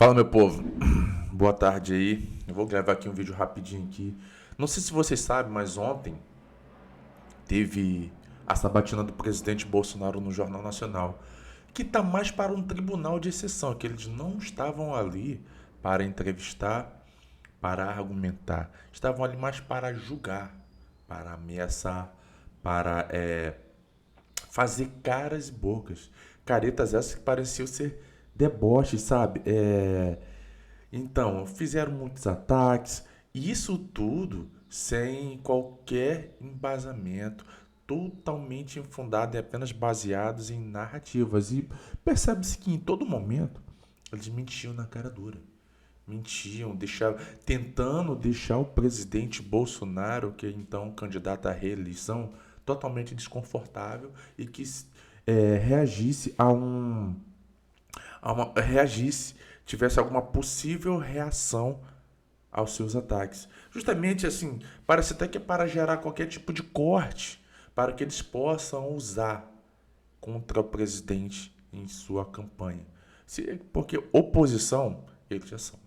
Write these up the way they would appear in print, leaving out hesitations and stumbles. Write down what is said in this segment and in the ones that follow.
Fala, meu povo. Boa tarde aí. Eu vou gravar aqui um vídeo rapidinho aqui. Não sei se vocês sabem, mas ontem teve a sabatina do presidente Bolsonaro no Jornal Nacional, que tá mais para um tribunal de exceção, que eles não estavam ali para entrevistar, para argumentar, estavam ali mais para julgar, para ameaçar, para fazer caras e bocas. Caretas essas que pareciam ser deboches, sabe? Então, fizeram muitos ataques, e isso tudo sem qualquer embasamento, totalmente infundado e apenas baseados em narrativas. E percebe-se que em todo momento eles mentiam na cara dura. Mentiam, tentando deixar o presidente Bolsonaro, que é então candidato à reeleição, totalmente desconfortável e que reagisse reagisse, tivesse alguma possível reação aos seus ataques. Justamente assim, parece até que é para gerar qualquer tipo de corte, para que eles possam usar contra o presidente em sua campanha. Porque oposição, eles já são.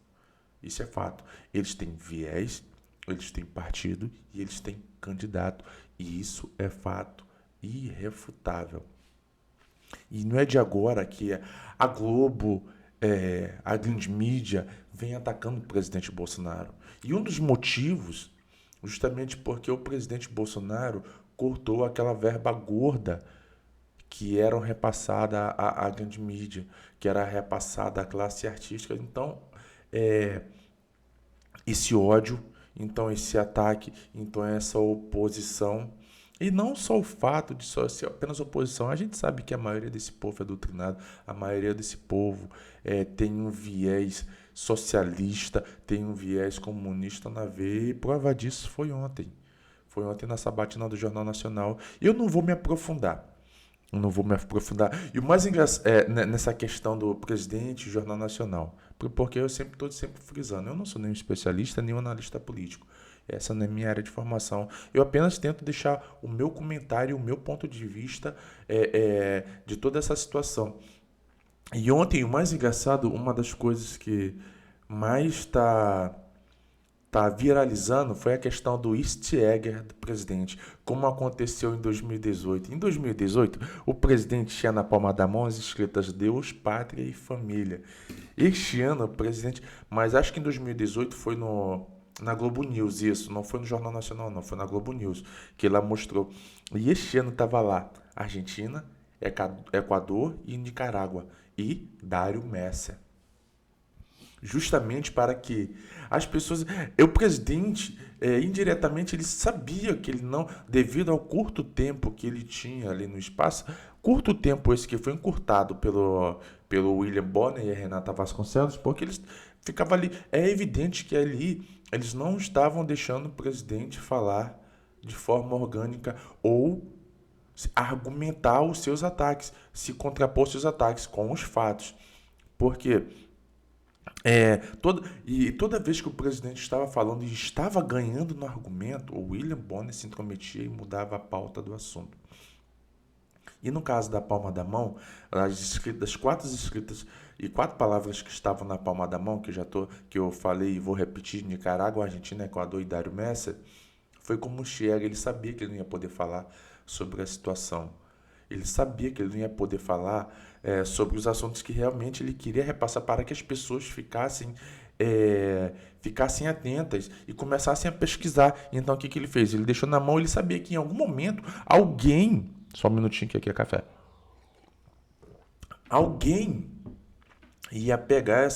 Isso é fato. Eles têm viés, eles têm partido e eles têm candidato. E isso é fato irrefutável. E não é de agora que a Globo, a grande mídia, vem atacando o presidente Bolsonaro. E um dos motivos, justamente porque o presidente Bolsonaro cortou aquela verba gorda que era repassada à grande mídia, que era repassada à classe artística. Então, é, esse ódio, então esse ataque, então essa oposição. E não só o fato de só ser apenas oposição, a gente sabe que a maioria desse povo é doutrinado, a maioria desse povo tem um viés socialista, tem um viés comunista na veia, e prova disso foi ontem. Foi ontem na sabatina do Jornal Nacional. Eu não vou me aprofundar. Eu não vou me aprofundar. E o mais engraçado nessa questão do presidente e Jornal Nacional, porque eu sempre estou sempre frisando, eu não sou nenhum especialista, nem um analista político. Essa não é minha área de formação. Eu apenas tento deixar o meu comentário, o meu ponto de vista de toda essa situação. E ontem, o mais engraçado, uma das coisas que mais está viralizando foi a questão do easter egg do presidente, como aconteceu em 2018. Em 2018, o presidente tinha na palma da mão as escritas Deus, Pátria e Família. Este ano, o presidente, mas acho que em 2018 foi na Globo News, isso, não foi no Jornal Nacional, não, foi na Globo News, que ela mostrou. E este ano estava lá Argentina, Equador e Nicarágua, e Dário Messer, justamente para que as pessoas, o presidente, indiretamente ele sabia que ele não, devido ao curto tempo que ele tinha ali no espaço, curto tempo esse que foi encurtado pelo William Bonner e a Renata Vasconcelos, porque eles ficavam ali, é evidente que ali eles não estavam deixando o presidente falar de forma orgânica ou argumentar os seus ataques, se contrapor aos seus ataques com os fatos. Porque toda vez que o presidente estava falando e estava ganhando no argumento, o William Bonner se intrometia e mudava a pauta do assunto. E no caso da palma da mão, das quatro escritas e quatro palavras que estavam na palma da mão, que eu falei e vou repetir, Nicarágua, Argentina, Equador e Dário Messer, foi como chega, ele sabia que ele não ia poder falar sobre a situação. Ele sabia que ele não ia poder falar sobre os assuntos que realmente ele queria repassar para que as pessoas ficassem atentas e começassem a pesquisar. Então o que, que ele fez? Ele deixou na mão, ele sabia que em algum momento alguém, só um minutinho que aqui é café, alguém ia pegar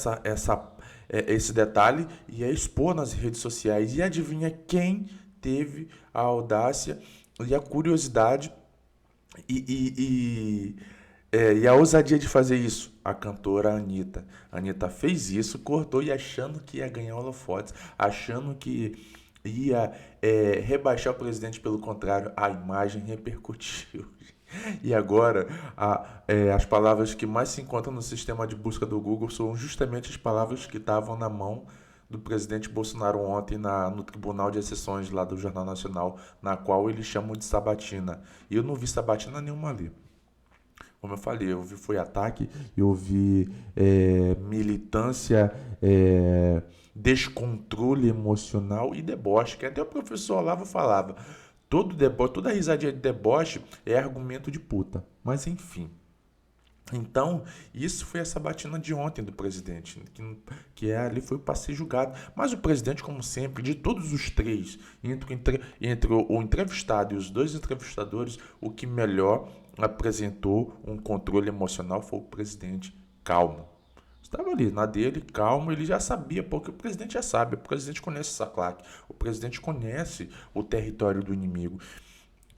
esse detalhe e ia expor nas redes sociais. E adivinha quem teve a audácia e a curiosidade e a ousadia de fazer isso? A cantora Anitta. A Anitta fez isso, cortou e achando que ia ganhar holofotes, achando que ia rebaixar o presidente, pelo contrário, a imagem repercutiu. E agora, as palavras que mais se encontram no sistema de busca do Google são justamente as palavras que estavam na mão do presidente Bolsonaro ontem no Tribunal de Exceções lá do Jornal Nacional, na qual eles chamam de sabatina. E eu não vi sabatina nenhuma ali. Como eu falei, eu vi foi ataque, eu vi militância, descontrole emocional e deboche, que até o professor Olavo falava. Todo deboche, toda risadinha de deboche é argumento de puta. Mas enfim. Então, isso foi a sabatina de ontem do presidente, ali foi para ser julgado. Mas o presidente, como sempre, de todos os três, entre o entrevistado e os dois entrevistadores, o que melhor apresentou um controle emocional foi o presidente calmo. Estava ali na dele, calmo, ele já sabia, porque o presidente já sabe, o presidente conhece essa claque, o presidente conhece o território do inimigo.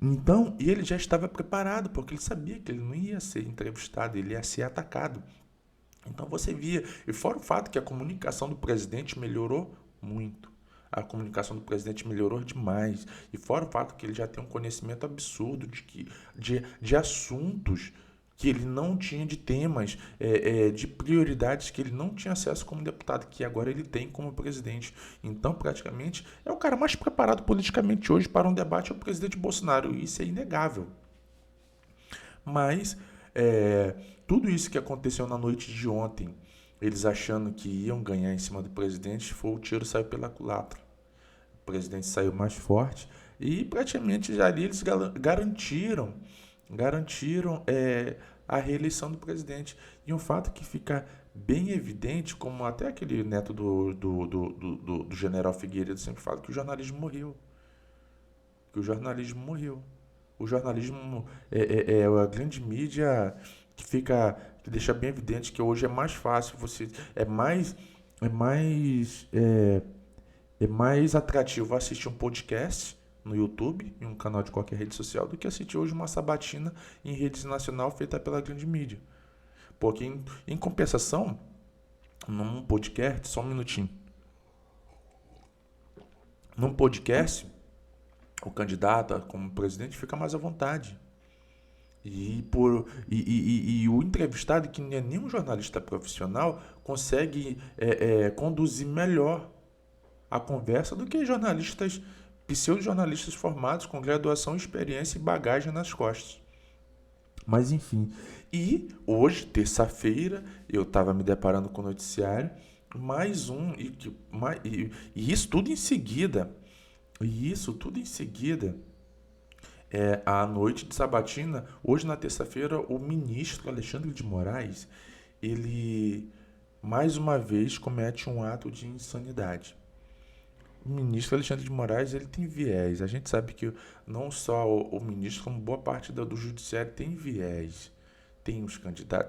Então, e ele já estava preparado, porque ele sabia que ele não ia ser entrevistado, ele ia ser atacado. Então você via, e fora o fato que a comunicação do presidente melhorou muito. A comunicação do presidente melhorou demais. E fora o fato que ele já tem um conhecimento absurdo de assuntos que ele não tinha, de temas, de prioridades que ele não tinha acesso como deputado, que agora ele tem como presidente. Então, praticamente, é o cara mais preparado politicamente hoje para um debate, é o presidente Bolsonaro. Isso é inegável. Mas tudo isso que aconteceu na noite de ontem, eles achando que iam ganhar em cima do presidente, foi o tiro saiu pela culatra. O presidente saiu mais forte e praticamente já ali eles garantiram a reeleição do presidente. E um fato que fica bem evidente, como até aquele neto do general Figueiredo sempre fala, que o jornalismo morreu. Que o jornalismo morreu. O jornalismo é a grande mídia que deixa bem evidente que hoje é mais fácil você é mais é, é mais atrativo assistir um podcast no YouTube, em um canal de qualquer rede social, do que assistir hoje uma sabatina em rede nacional feita pela grande mídia. Porque em compensação, num podcast, só um minutinho. Num podcast, o candidato como presidente fica mais à vontade. E o entrevistado, que não é nenhum jornalista profissional, consegue conduzir melhor a conversa do que pseudo-jornalistas formados com graduação, experiência e bagagem nas costas. Mas enfim, e hoje, terça-feira, eu estava me deparando com o noticiário, mais um, e isso tudo em seguida, à noite de sabatina, hoje na terça-feira, o ministro Alexandre de Moraes, ele mais uma vez comete um ato de insanidade. O ministro Alexandre de Moraes, ele tem viés. A gente sabe que não só o ministro, como boa parte do judiciário tem viés. Tem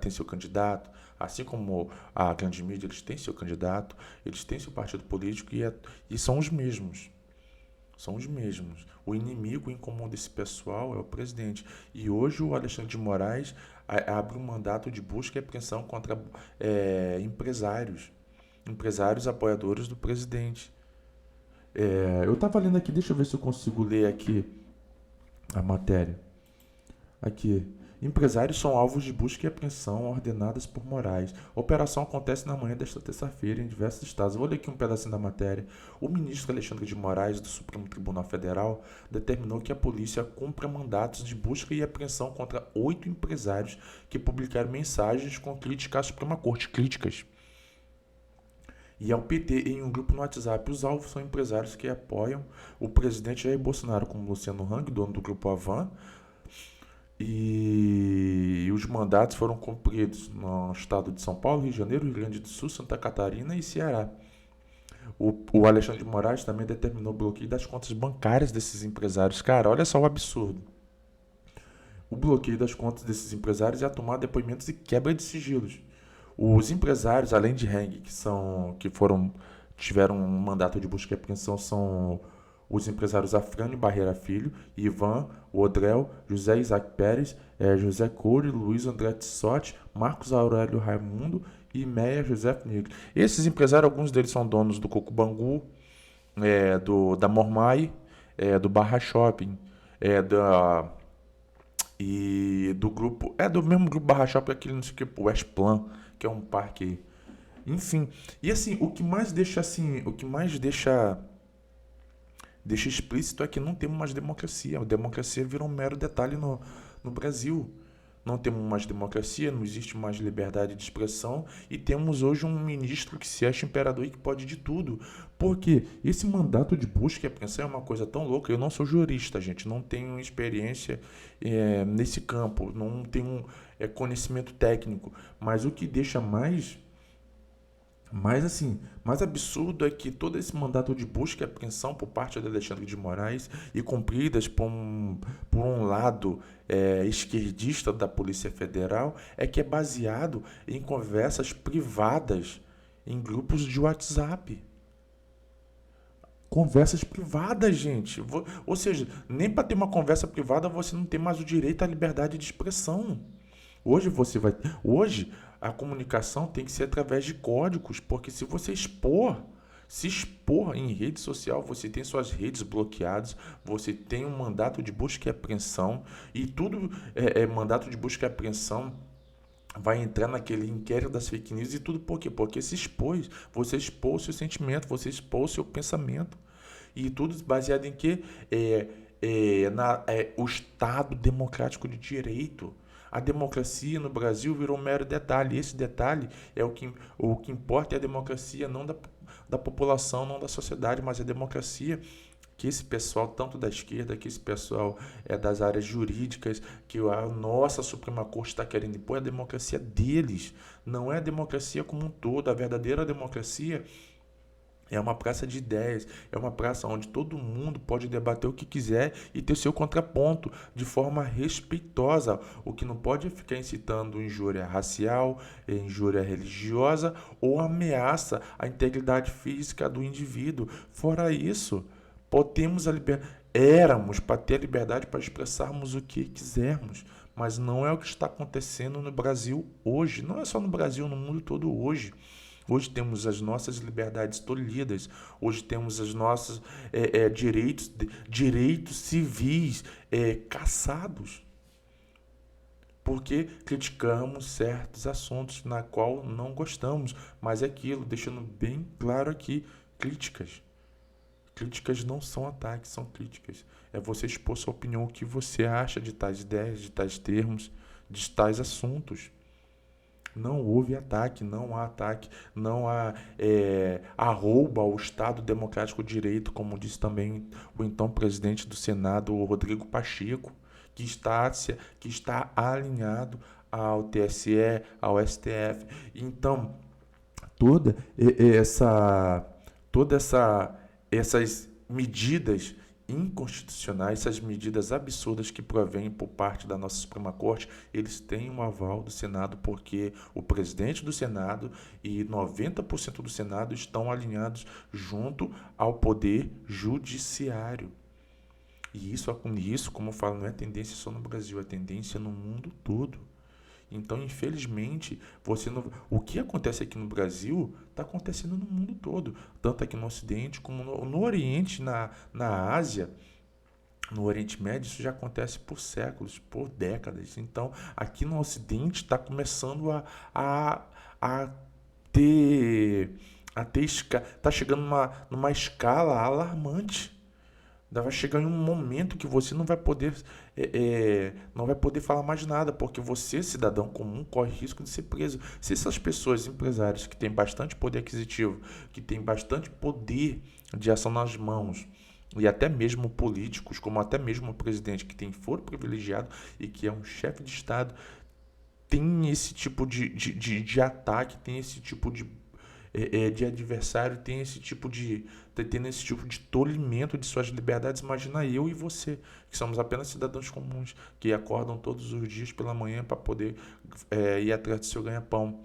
seu candidato, assim como a grande mídia, eles têm seu candidato, eles têm seu partido político e são os mesmos. São os mesmos. O inimigo em comum desse pessoal é o presidente. E hoje o Alexandre de Moraes abre um mandato de busca e apreensão contra empresários apoiadores do presidente. Eu estava lendo aqui, deixa eu ver se eu consigo ler aqui a matéria. Aqui. Empresários são alvos de busca e apreensão ordenadas por Moraes. A operação acontece na manhã desta terça-feira em diversos estados. Vou ler aqui um pedacinho da matéria. O ministro Alexandre de Moraes, do Supremo Tribunal Federal, determinou que a polícia cumpra mandatos de busca e apreensão contra 8 empresários que publicaram mensagens com críticas à Suprema Corte. Críticas. E ao PT em um grupo no WhatsApp. Os alvos são empresários que apoiam o presidente Jair Bolsonaro, como Luciano Hang, dono do grupo Avan, e os mandatos foram cumpridos no estado de São Paulo, Rio de Janeiro, Rio Grande do Sul, Santa Catarina e Ceará. O Alexandre de Moraes também determinou o bloqueio das contas bancárias desses empresários. Cara, olha só o absurdo. O bloqueio das contas desses empresários é a tomada de depoimentos e quebra de sigilos. Os empresários, além de Heng, tiveram um mandato de busca e apreensão, são os empresários Afrânio Barreira Filho, Ivan, Odrel, José Isaac Pérez, José Cury, Luiz André Tissotti, Marcos Aurélio Raimundo e Meia José Negro. Esses empresários, alguns deles são donos do Coco Bangu, da Mormai, do Barra Shopping, e do grupo, do mesmo grupo Barra Shopping, aquele não sei o que, o Westplan, que é um parque, enfim. E assim, o que mais deixa explícito é que não temos mais democracia. A democracia virou um mero detalhe no Brasil. Não temos mais democracia, não existe mais liberdade de expressão e temos hoje um ministro que se acha imperador e que pode de tudo. Porque esse mandato de busca e apreensão é uma coisa tão louca. Eu não sou jurista, gente, não tenho experiência nesse campo, não tenho conhecimento técnico. Mas o que deixa mais absurdo é que todo esse mandato de busca e apreensão por parte de Alexandre de Moraes e cumpridas por um lado esquerdista da Polícia Federal é que é baseado em conversas privadas em grupos de WhatsApp. Conversas privadas, gente. Ou seja, nem para ter uma conversa privada você não tem mais o direito à liberdade de expressão. Hoje você vai. Hoje a comunicação tem que ser através de códigos, porque se você se expor em rede social, você tem suas redes bloqueadas, você tem um mandato de busca e apreensão, e tudo é mandato de busca e apreensão vai entrar naquele inquérito das fake news e tudo por quê? Porque você expôs o seu sentimento, você expôs o seu pensamento. E tudo baseado em que? O Estado Democrático de Direito. A democracia no Brasil virou um mero detalhe. Esse detalhe é o que importa é a democracia, não da população, não da sociedade, mas a democracia que esse pessoal, tanto da esquerda, que esse pessoal é das áreas jurídicas, que a nossa Suprema Corte está querendo impor, é a democracia deles. Não é a democracia como um todo. A verdadeira democracia é uma praça de ideias, é uma praça onde todo mundo pode debater o que quiser e ter seu contraponto de forma respeitosa. O que não pode é ficar incitando injúria racial, injúria religiosa ou ameaça à integridade física do indivíduo. Fora isso, podemos a éramos para ter a liberdade para expressarmos o que quisermos, mas não é o que está acontecendo no Brasil hoje. Não é só no Brasil, no mundo todo hoje. Hoje temos as nossas liberdades tolhidas, hoje temos os nossos direitos civis caçados, porque criticamos certos assuntos na qual não gostamos, mas é aquilo, deixando bem claro aqui, críticas. Críticas não são ataques, são críticas. É você expor sua opinião, o que você acha de tais ideias, de tais termos, de tais assuntos. Não houve ataque, não há ataque, não há arrouba ao Estado Democrático de Direito, como disse também o então presidente do Senado, o Rodrigo Pacheco, que está alinhado ao TSE, ao STF. Então, toda essa, essas medidas inconstitucionais, essas medidas absurdas que provêm por parte da nossa Suprema Corte, eles têm um aval do Senado, porque o presidente do Senado e 90% do Senado estão alinhados junto ao poder judiciário. E isso, como eu falo, não é tendência só no Brasil, é tendência no mundo todo. Então, infelizmente, o que acontece aqui no Brasil está acontecendo no mundo todo, tanto aqui no Ocidente como no Oriente, na Ásia, no Oriente Médio, isso já acontece por séculos, por décadas. Então, aqui no Ocidente está começando a ter, está chegando numa escala alarmante. Vai chegar em um momento que você não vai poder falar mais nada, porque você, cidadão comum, corre risco de ser preso. Se essas pessoas, empresários que têm bastante poder aquisitivo, que têm bastante poder de ação nas mãos, e até mesmo políticos, como até mesmo o presidente que tem foro privilegiado e que é um chefe de Estado, tem esse tipo de ataque, tem esse tipo de adversário, tem esse tipo tá tendo esse tipo de tolimento de suas liberdades. Imagina eu e você, que somos apenas cidadãos comuns, que acordam todos os dias pela manhã para poder ir atrás do seu ganha-pão.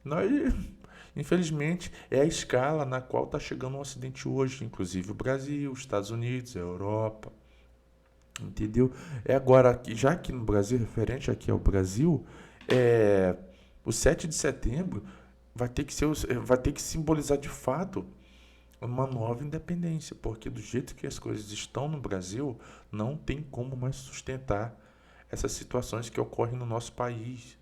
Nós, infelizmente, é a escala na qual está chegando o Ocidente hoje, inclusive o Brasil, os Estados Unidos, a Europa, entendeu? Agora, já aqui no Brasil, referente aqui ao Brasil, o 7 de setembro vai ter que simbolizar de fato uma nova independência, porque do jeito que as coisas estão no Brasil, não tem como mais sustentar essas situações que ocorrem no nosso país.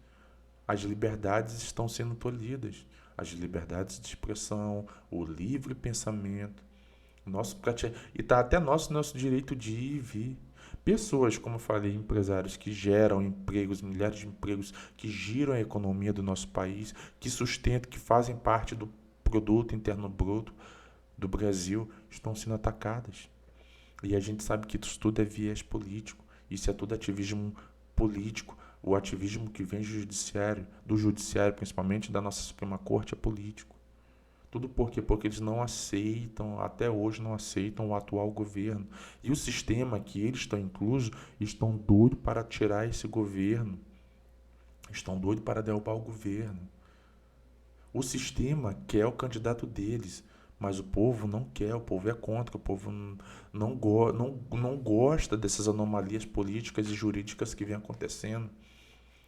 As liberdades estão sendo tolhidas, as liberdades de expressão, o livre pensamento, e está até nosso direito de ir e vir. Pessoas, como eu falei, empresários que geram empregos, milhares de empregos, que giram a economia do nosso país, que sustentam, que fazem parte do produto interno bruto do Brasil, estão sendo atacadas. E a gente sabe que isso tudo é viés político. Isso é tudo ativismo político. O ativismo que vem do judiciário, principalmente da nossa Suprema Corte, é político. Tudo por quê? Porque eles não aceitam, até hoje não aceitam o atual governo. E o sistema que eles estão inclusos, estão doidos para tirar esse governo. Estão doidos para derrubar o governo. O sistema quer o candidato deles, mas o povo não quer, o povo é contra, o povo não gosta dessas anomalias políticas e jurídicas que vêm acontecendo.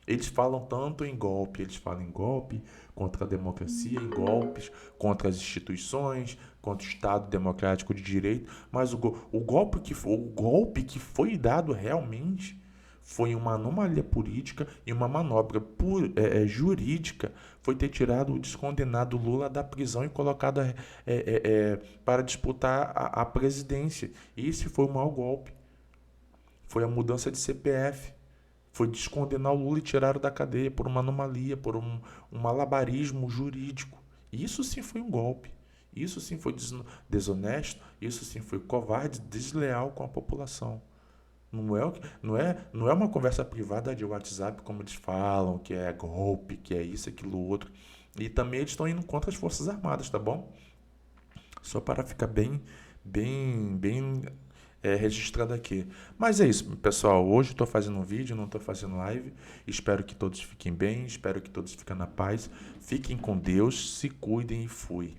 Eles falam tanto em golpe, eles falam em golpe contra a democracia, em golpes contra as instituições, contra o Estado democrático de direito, mas o golpe que foi dado realmente foi uma anomalia política e uma manobra jurídica. Foi ter tirado o descondenado Lula da prisão e colocado para disputar a presidência. E esse foi o maior golpe. Foi a mudança de CPF. Foi descondenar o Lula e tiraram da cadeia por uma anomalia, por um malabarismo jurídico. Isso sim foi um golpe. Isso sim foi desonesto. Isso sim foi covarde, desleal com a população. Não é uma conversa privada de WhatsApp, como eles falam, que é golpe, que é isso, aquilo, outro. E também eles estão indo contra as Forças Armadas, tá bom? Só para ficar bem registrado aqui. Mas é isso, pessoal. Hoje estou fazendo um vídeo, não estou fazendo live. Espero que todos fiquem bem, espero que todos fiquem na paz. Fiquem com Deus, se cuidem e fui.